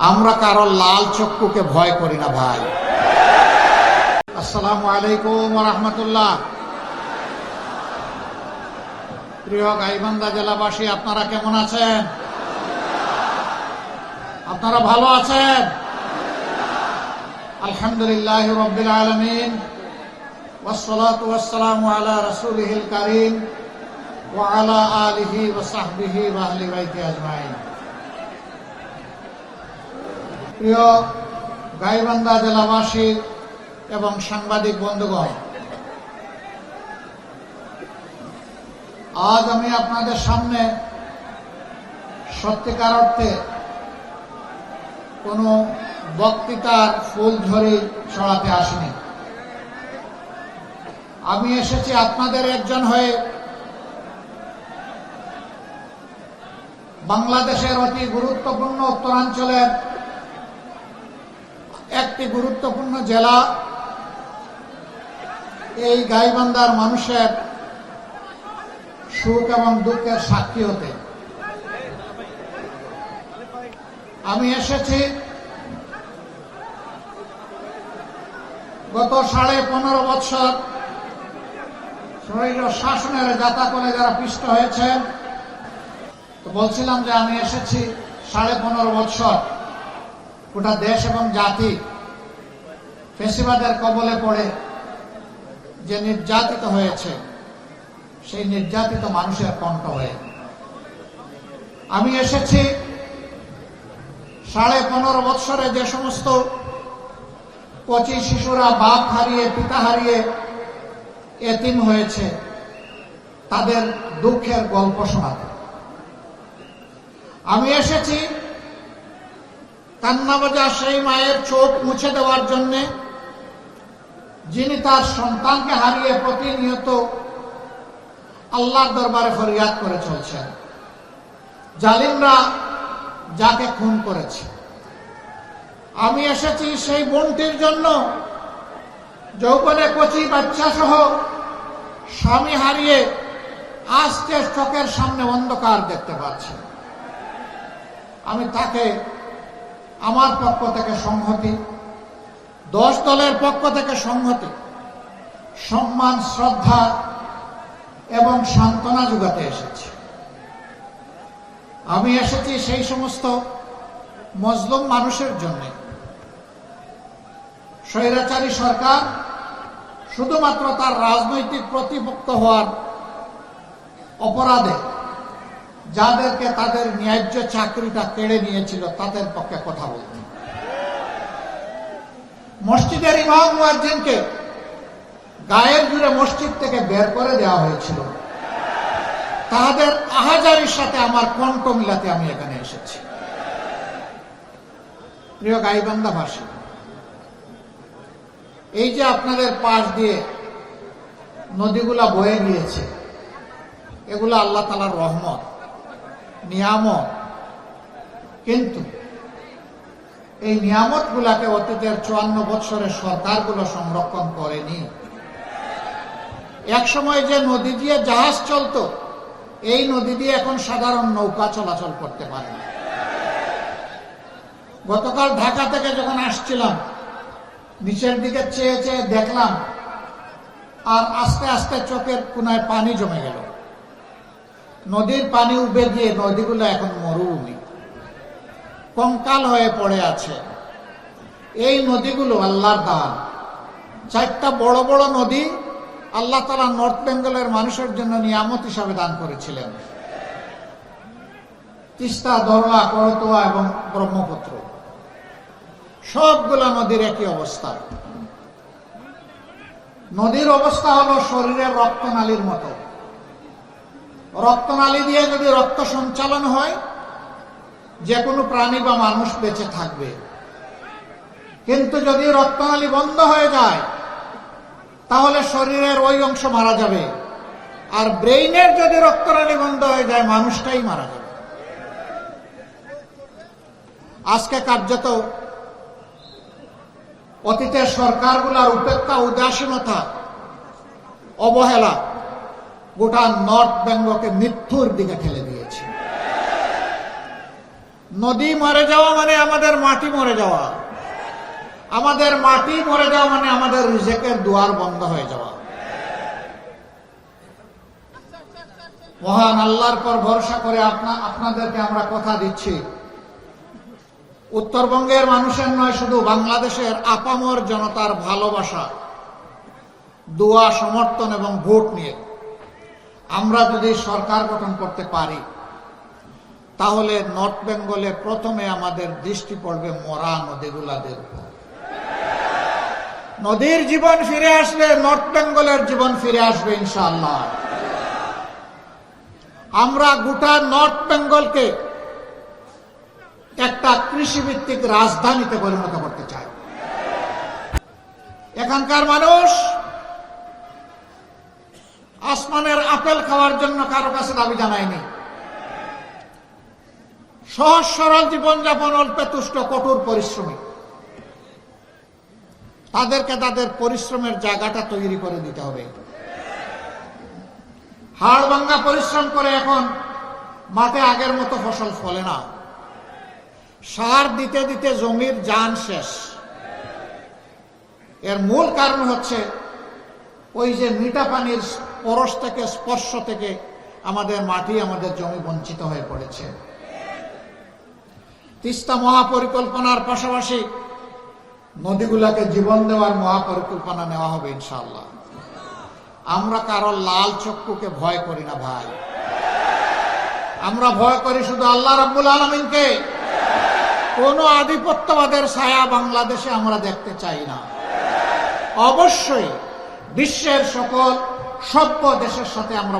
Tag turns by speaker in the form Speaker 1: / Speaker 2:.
Speaker 1: আমরা কারো লাল চক্ষুকে ভয় করি না ভাই। আসসালামু আলাইকুম ওয়া রাহমাতুল্লাহ। প্রিয় গাইবান্ধা জেলাবাসী, আপনারা কেমন আছেন? আপনারা ভালো আছেন? আলহামদুলিল্লাহি রাব্বিল আলামিন, ওয়াসসালাতু ওয়াসসালামু আলা রাসূলিহিল কারীম ওয়া আলা আলিহি ওয়া সাহবিহি ওয়া আহলি বাইতি আজমাইন। প্রিয় গাইবান্ধা জেলাবাসী এবং সাংবাদিক বন্ধুগণ, আজ আমি আপনাদের সামনে সত্যিকার অর্থে কোনো বক্তৃতার ফুলঝড়ি ছড়াতে আসিনি। আমি এসেছি আপনাদের একজন হয়ে বাংলাদেশের অতি গুরুত্বপূর্ণ উত্তরাঞ্চলের একটি গুরুত্বপূর্ণ জেলা এই গাইবান্ধার মানুষের সুখ এবং দুঃখের সাক্ষী হতে। আমি এসেছি গত 15.5 বছর শরীর শাসনের যাতাকলে যারা পিষ্ট হয়েছে, তো বলছিলাম যে আমি এসেছি 15.5 বছর গোটা দেশ এবং জাতি ফ্যাসিবাদের কবলে পড়ে যে নির্যাতিত হয়েছে, সেই নির্যাতিত মানুষের কণ্ঠ হয়ে। আমি এসেছি 15.5 বছরে যে সমস্ত কচি শিশুরা বাপ হারিয়ে পিতা হারিয়ে এতিম হয়েছে, তাদের দুঃখের গল্প শোনাতে। আমি এসেছি কান্না বাজা সেই মায়ের চোখ মুছে দেওয়ার জন্য, যিনি তার সন্তানকে হারিয়ে প্রতিনিয়ত আল্লাহর দরবারে ফরিয়াদ করে চলছেন। জালিমরা যাকে খুন করেছে। আমি এসেছি সেই বোনটির জন্য, যৌবনে কচি বাচ্চা সহ স্বামী হারিয়ে আজকে চোখের সামনে অন্ধকার দেখতে পাচ্ছি। আমি তাকে আমার পক্ষ থেকে সংহতি, 10 দলের পক্ষ থেকে সংহতি, সম্মান, শ্রদ্ধা এবং সান্ত্বনা যোগাতে এসেছি। আমি এসেছি সেই সমস্ত মজলুম মানুষের জন্য। স্বৈরাচারী সরকার শুধুমাত্র তার রাজনৈতিক প্রতিপক্ষ হওয়ার অপরাধে যাদেরকে তাদের ন্যায্য চাকরিটা কেড়ে নিয়েছিল, তাদের পক্ষে কথা বলতে। মসজিদের ইমাম মুয়াজ্জিনকে গায়ের জুড়ে মসজিদ থেকে বের করে দেওয়া হয়েছিল, তাদের আহাজারির সাথে আমার কণ্ঠ মিলাতে আমি এখানে এসেছি। প্রিয় গাইবান্ধাবাসী, এই যে আপনাদের পাশ দিয়ে নদীগুলা বয়ে গিয়েছে, এগুলো আল্লাহ তাআলার রহমত, নিয়ামত। কিন্তু এই নিয়ামত গুলাকে অতীতের 54 বছরের সরকারগুলো সংরক্ষণ করেনি। এক সময় যে নদী দিয়ে জাহাজ চলতো, এই নদী দিয়ে এখন সাধারণ নৌকা চলাচল করতে পারে না। গতকাল ঢাকা থেকে যখন আসছিলাম, নিচের দিকে চেয়ে চেয়ে দেখলাম, আর আস্তে আস্তে চোখের কোনায় পানি জমে গেল। নদীর পানি উবে গিয়ে নদীগুলো এখন মরুভূমি, কঙ্কাল হয়ে পড়ে আছে। এই নদীগুলো আল্লাহর দান। 4টা বড় বড় নদী আল্লাহ তাআলা নর্থ বেঙ্গলের মানুষের জন্য নিয়ামত হিসাবে দান করেছিলেন। তিস্তা, ধরলা, করতোয়া এবং ব্রহ্মপুত্র, সবগুলা নদীর একই অবস্থা। নদীর অবস্থা হলো শরীরের রক্তনালীর মতো। রক্তনালী দিয়ে যদি রক্ত সঞ্চালন হয়, যে কোনো প্রাণী বা মানুষ বেঁচে থাকবে। কিন্তু যদি রক্তনালী বন্ধ হয়ে যায়, তাহলে শরীরের ওই অংশ মারা যাবে। আর ব্রেইনের যদি রক্তনালী বন্ধ হয়ে যায়, মানুষটাই মারা যাবে। আজকে কার্যত অতীতের সরকারগুলোর উপেক্ষা, উদাসীনতা, অবহেলা গোটা নর্থ বেঙ্গলকে মৃত্যুর দিকে ঠেলে দিয়েছে। নদী মরে যাওয়া মানে আমাদের মাটি মরে যাওয়া, আমাদের মাটি মরে যাওয়া মানে আমাদের রিজেকের দুয়ার বন্ধ হয়ে যাওয়া। মহান আল্লাহর পর ভরসা করে আপনাদেরকে আমরা কথা দিচ্ছি, উত্তরবঙ্গের মানুষের নয়, শুধু বাংলাদেশের আপামর জনতার ভালোবাসা, দোয়া, সমর্থন এবং ভোট নিয়ে আমরা যদি সরকার গঠন করতে পারি, তাহলে নর্থ বেঙ্গলে প্রথমে আমাদের দৃষ্টি পড়বে মরা নদীগুলাদের উপর। নদীর জীবন ফিরে আসলে নর্থ বেঙ্গলের জীবন ফিরে আসবে ইনশাআল্লাহ। আমরা গোটা নর্থ বেঙ্গলকে একটা কৃষিভিত্তিক রাজধানীতে পরিণত করতে চাই। এখানকার মানুষ আসমানের আপেল খাওয়ার জন্য কারো কাছে দাবি জানায়নি। সহজ সরল জীবনযাপন, অল্পে তুষ্ট, কঠোর পরিশ্রমী। তাদেরকে তাদের পরিশ্রমের জায়গাটা তৈরি করে দিতে হবে। হাড় ভাঙ্গা পরিশ্রম করে এখন মাঠে আগের মতো ফসল ফলে না। সার দিতে দিতে জমির জান শেষ। এর মূল কারণ হচ্ছে ওই যে মিঠা পানির পরশ থেকে, স্পর্শ থেকে আমাদের মাটি, আমাদের জমি বঞ্চিত হয়ে পড়েছে। তিস্তা মহাপরিকল্পনার পাশাপাশি নদীগুলাকে জীবন দেওয়ার মহাপরিকল্পনা নেওয়া হবে ইনশাআল্লাহ। আমরা কারো লাল চক্ষুকে ভয় করি না ভাই, আমরা ভয় করি শুধু আল্লাহ রাব্বুল আলামিনকে। কোন আধিপত্যবাদের ছায়া বাংলাদেশে আমরা দেখতে চাই না। অবশ্যই বিশ্বের সকল সভ্য দেশের সাথে আমরা